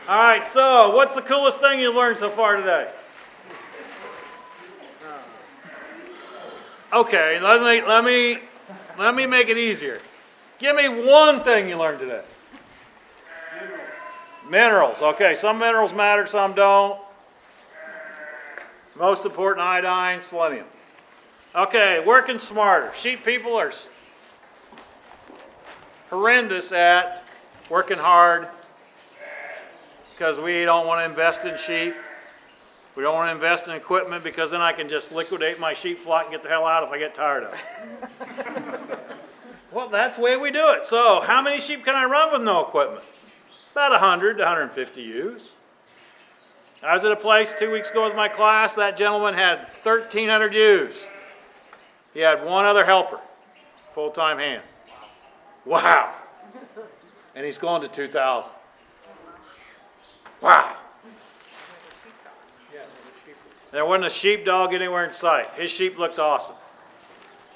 All right, so what's the coolest thing you learned so far today? Okay, let me make it easier. Give me one thing you learned today. Minerals. Okay, some minerals matter, some don't. Most important, iodine, selenium. Okay, working smarter. Sheep people are horrendous at working hard because we don't want to invest in sheep. We don't want to invest in equipment because then I can just liquidate my sheep flock and get the hell out if I get tired of it. Well, that's the way we do it. So how many sheep can I run with no equipment? About 100 to 150 ewes. I was at a place 2 weeks ago with my class. That gentleman had 1,300 ewes. He had one other helper, full-time hand. Wow. And he's going to 2,000. Wow. There wasn't a sheepdog anywhere in sight. His sheep looked awesome.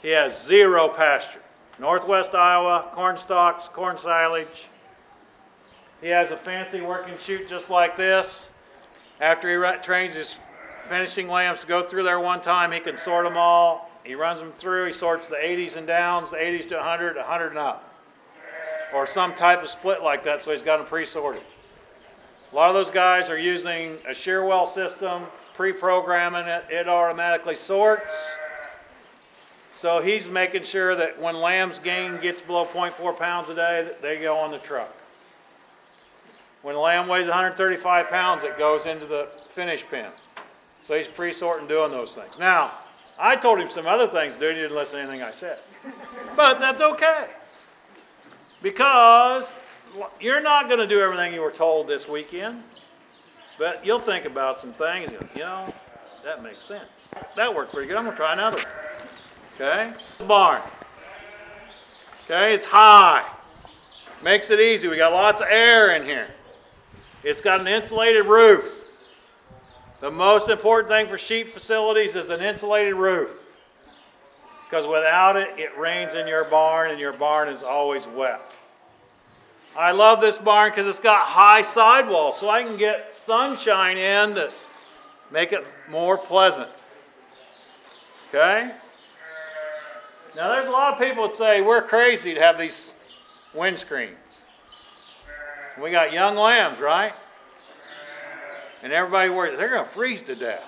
He has zero pasture. Northwest Iowa, corn stalks, corn silage. He has a fancy working chute just like this. After he trains his finishing lambs to go through there one time, he can sort them all. He runs them through. He sorts the 80s and downs, the 80s to 100, 100 and up. Or some type of split like that, so he's got them pre-sorted. A lot of those guys are using a shear well system, pre-programming it. It automatically sorts. So he's making sure that when lamb's gain gets below 0.4 pounds a day, that they go on the truck. When a lamb weighs 135 pounds, it goes into the finish pen. So he's pre-sorting doing those things. Now, I told him some other things to do. He didn't listen to anything I said. But that's okay. Because you're not going to do everything you were told this weekend. But you'll think about some things. You know, that makes sense. That worked pretty good. I'm going to try another one. Okay? Barn. Okay, it's high. Makes it easy. We got lots of air in here. It's got an insulated roof. The most important thing for sheep facilities is an insulated roof. Because without it, it rains in your barn and your barn is always wet. I love this barn because it's got high sidewalls so I can get sunshine in to make it more pleasant. Okay? Now there's a lot of people that say we're crazy to have these windscreens. We got young lambs, right? And everybody worries they're going to freeze to death.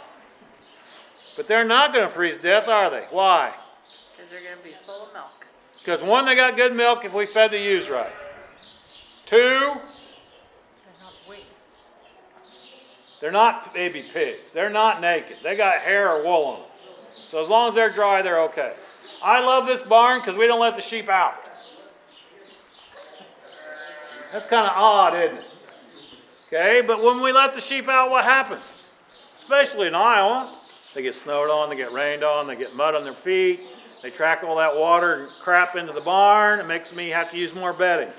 But they're not going to freeze to death, are they? Why? Because they're going to be full of milk. Because one, they got good milk if we fed the ewes right. Two, they're not baby pigs. They're not naked. They got hair or wool on them. So as long as they're dry, they're okay. I love this barn because we don't let the sheep out. That's kind of odd, isn't it? Okay, but when we let the sheep out, what happens? Especially in Iowa, they get snowed on, they get rained on, they get mud on their feet, they track all that water and crap into the barn. It makes me have to use more bedding.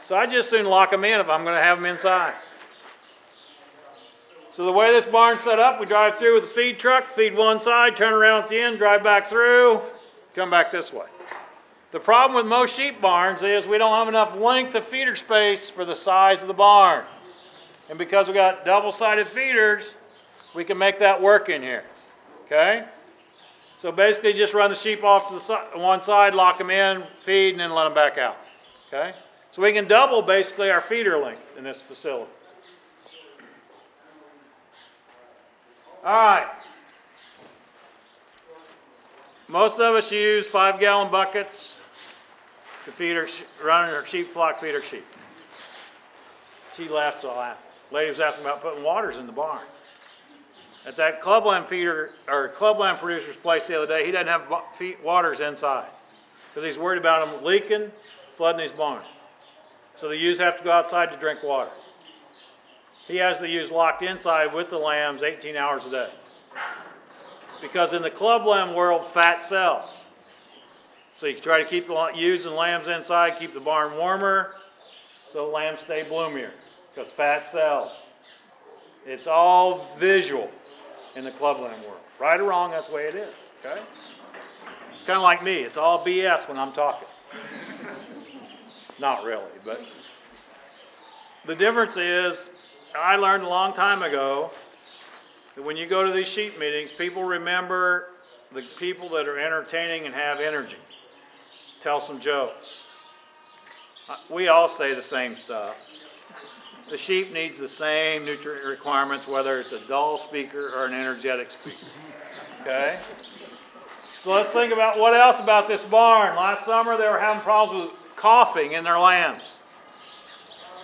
So I just soon lock them in if I'm going to have them inside. So the way this barn's set up, we drive through with the feed truck, feed one side, turn around at the end, drive back through, come back this way. The problem with most sheep barns is we don't have enough length of feeder space for the size of the barn. And because we got double-sided feeders, we can make that work in here. Okay? So basically just run the sheep off to the one side, lock them in, feed, and then let them back out. Okay? So we can double basically our feeder length in this facility. All right. Most of us use 5-gallon buckets to feed run our sheep flock, feed our sheep. She laughed a lot. Lady was asking about putting waters in the barn. At that clubland feeder or clubland producer's place the other day, he doesn't have waters inside because he's worried about them leaking, flooding his barn. So the ewes have to go outside to drink water. He has the ewes locked inside with the lambs 18 hours a day. Because in the clubland world, fat sells. So you can try to keep the ewes and lambs inside, keep the barn warmer, so the lambs stay bloomier, because fat sells. It's all visual in the clubland world. Right or wrong, that's the way it is, okay? It's kind of like me. It's all BS when I'm talking. Not really, but... The difference is, I learned a long time ago that when you go to these sheep meetings, people remember the people that are entertaining and have energy. Tell some jokes. We all say the same stuff. The sheep needs the same nutrient requirements, whether it's a dull speaker or an energetic speaker. Okay? So let's think about what else about this barn. Last summer they were having problems with coughing in their lambs.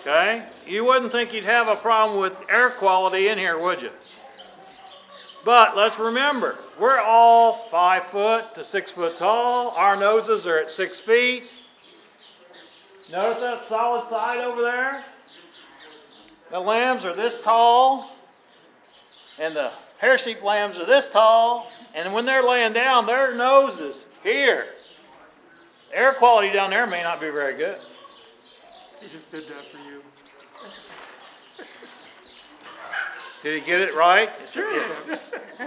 Okay? You wouldn't think you'd have a problem with air quality in here, would you? But let's remember, we're all 5 foot to 6 foot tall. Our noses are at 6 feet. Notice that solid side over there? The lambs are this tall, and the hair sheep lambs are this tall, and when they're laying down, their nose is here. Air quality down there may not be very good. He just did that for you. Did he get it right? Sure. Yeah.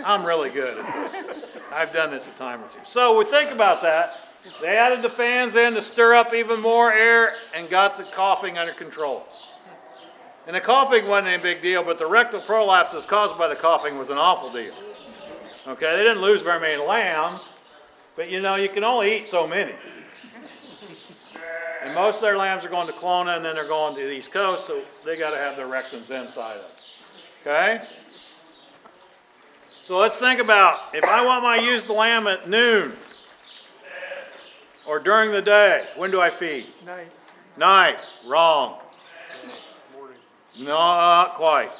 I'm really good at this. I've done this a time or two. So we think about that. They added the fans in to stir up even more air and got the coughing under control. And the coughing wasn't any big deal, but the rectal prolapses caused by the coughing was an awful deal. Okay, they didn't lose very many lambs, but you know, you can only eat so many. And most of their lambs are going to Kelowna, and then they're going to the East Coast, so they got to have their rectums inside of it. Okay? So let's think about, if I want my use the lamb at noon, or during the day, when do I feed? Night. Night. Wrong. Morning. No, not quite.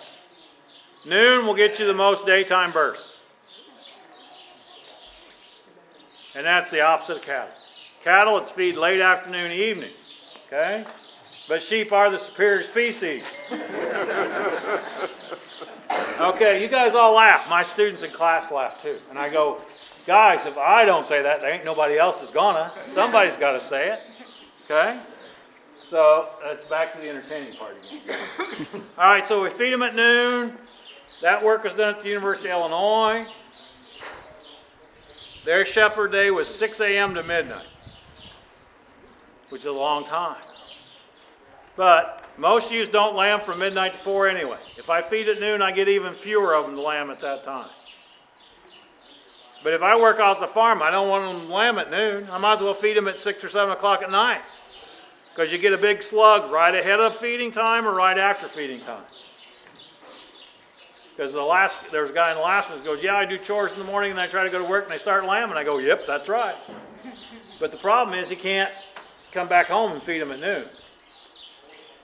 Noon will get you the most daytime bursts. And that's the opposite of cattle. Cattle, it's feed late afternoon, evening. Okay? But sheep are the superior species. Okay, you guys all laugh. My students in class laugh too. And I go, guys, if I don't say that, there ain't nobody else is gonna. Somebody's got to say it. Okay? So that's back to the entertaining part again. All right, so we feed them at noon. That work was done at the University of Illinois. Their shepherd day was 6 a.m. to midnight, which is a long time. But most ewes don't lamb from midnight to 4 anyway. If I feed at noon, I get even fewer of them to lamb at that time. But if I work out the farm, I don't want them to lamb at noon. I might as well feed them at 6 or 7 o'clock at night, because you get a big slug right ahead of feeding time or right after feeding time. Because there was a guy in the last one who goes, yeah, I do chores in the morning and I try to go to work and they start lambing. I go, yep, that's right. But the problem is he can't come back home and feed them at noon.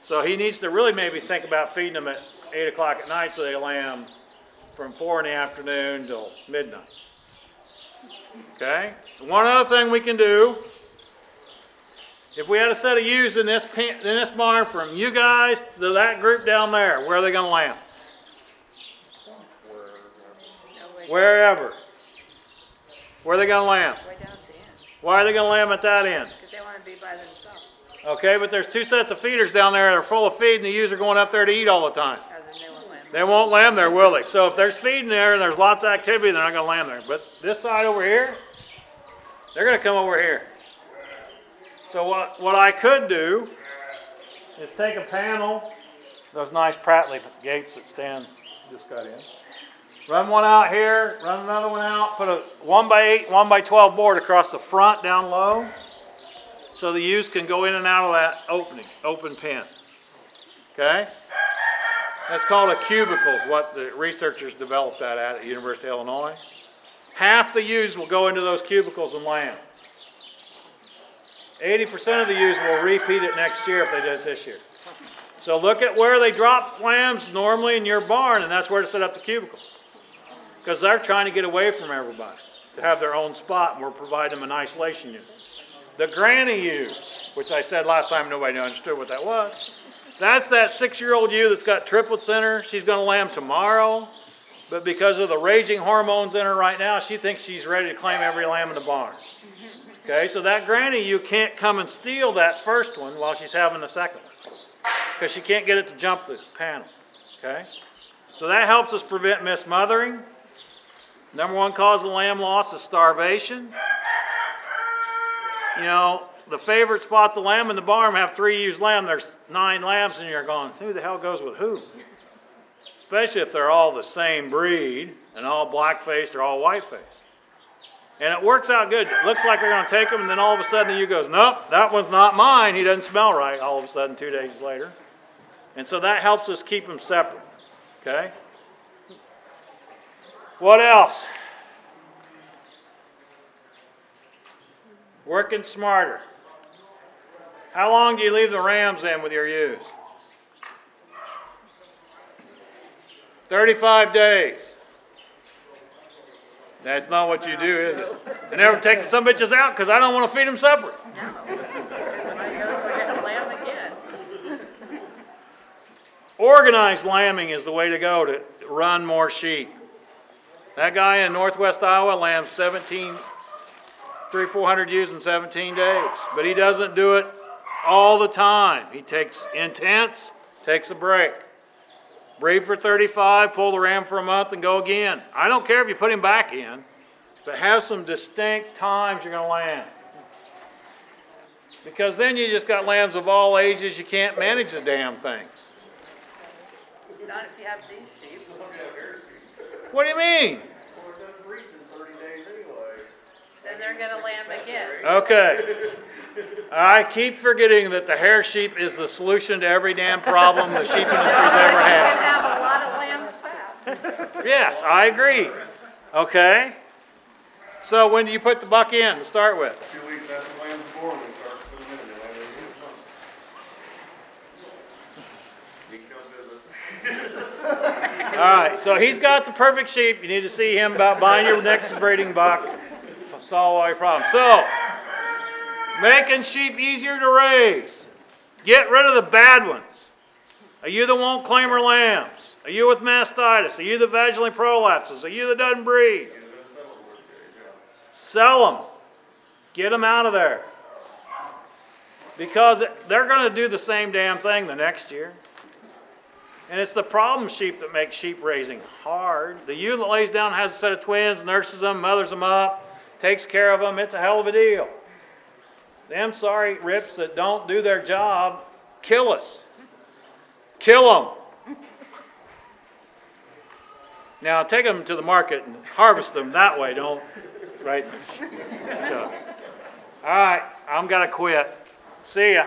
So he needs to really maybe think about feeding them at 8 o'clock at night so they lamb from 4 in the afternoon till midnight. Okay? One other thing we can do, if we had a set of ewes in this barn from you guys to that group down there, where are they going to lamb? Wherever. Where are they going to lamb? Way down at the end. Why are they going to lamb at that end? Because they want to be by themselves. Okay, but there's 2 sets of feeders down there that are full of feed, and the ewes are going up there to eat all the time. Or then they won't lamb. They won't lamb there, will they? So if there's feeding there and there's lots of activity, they're not going to lamb there. But this side over here, they're going to come over here. So what I could do is take a panel, those nice Prattley gates that Stan just got in. Run one out here, run another one out, put a 1x8, 1x12 board across the front down low so the ewes can go in and out of that open pen. Okay? That's called a cubicle, is what the researchers developed that at the University of Illinois. Half the ewes will go into those cubicles and lamb. 80% of the ewes will repeat it next year if they did it this year. So look at where they drop lambs normally in your barn, and that's where to set up the cubicle. Because they're trying to get away from everybody, to have their own spot, and we're providing them an isolation unit. The granny ewe, which I said last time nobody understood what that was, that's that 6-year-old ewe that's got triplets in her. She's going to lamb tomorrow, but because of the raging hormones in her right now, she thinks she's ready to claim every lamb in the barn. Okay, so that granny ewe can't come and steal that first one while she's having the second one, because she can't get it to jump the panel. Okay, so that helps us prevent mismothering. Number 1 cause of lamb loss is starvation. You know, the favorite spot to lamb in the barn have 3 ewes lamb. There's 9 lambs, and you're going, who the hell goes with who? Especially if they're all the same breed and all black-faced or all white-faced. And it works out good. It looks like they're going to take them, and then all of a sudden the ewe goes, nope, that one's not mine. He doesn't smell right all of a sudden 2 days later. And so that helps us keep them separate. Okay? What else? Working smarter. How long do you leave the rams in with your ewes? 35 days. That's not what you do, is it? I never take some bitches out because I don't want to feed them separate. No. Somebody goes to get a lamb again. Organized lambing is the way to go to run more sheep. That guy in northwest Iowa lambs 300-400 ewes in 17 days. But he doesn't do it all the time. He takes intense, takes a break. Breed for 35, pull the ram for a month and go again. I don't care if you put him back in, but have some distinct times you're going to lamb. Because then you just got lambs of all ages, you can't manage the damn things. Not if you have these sheep. What do you mean? Then they're going to lamb again. Okay. I keep forgetting that the hair sheep is the solution to every damn problem the sheep industry's ever You had. can have a lot of lambs fast. Yes, I agree. Okay. So when do you put the buck in to start with? 2 weeks after the lamb's born, we start putting them in every 6 months. You can come visit. All right, so he's got the perfect sheep. You need to see him about buying your next breeding buck. Solve all your problems. So, making sheep easier to raise. Get rid of the bad ones. A ewe that won't claim her lambs. A ewe with mastitis. A ewe that vaginally prolapses. A ewe that doesn't breed. Sell them. Get them out of there. Because they're going to do the same damn thing the next year. And it's the problem sheep that makes sheep raising hard. The ewe that lays down, has a set of twins, nurses them, mothers them up, takes care of them. It's a hell of a deal. Them sorry rips that don't do their job kill us. Kill them. Now take them to the market and harvest them that way. Don't right in the chuck. All right, I'm gonna quit. See ya.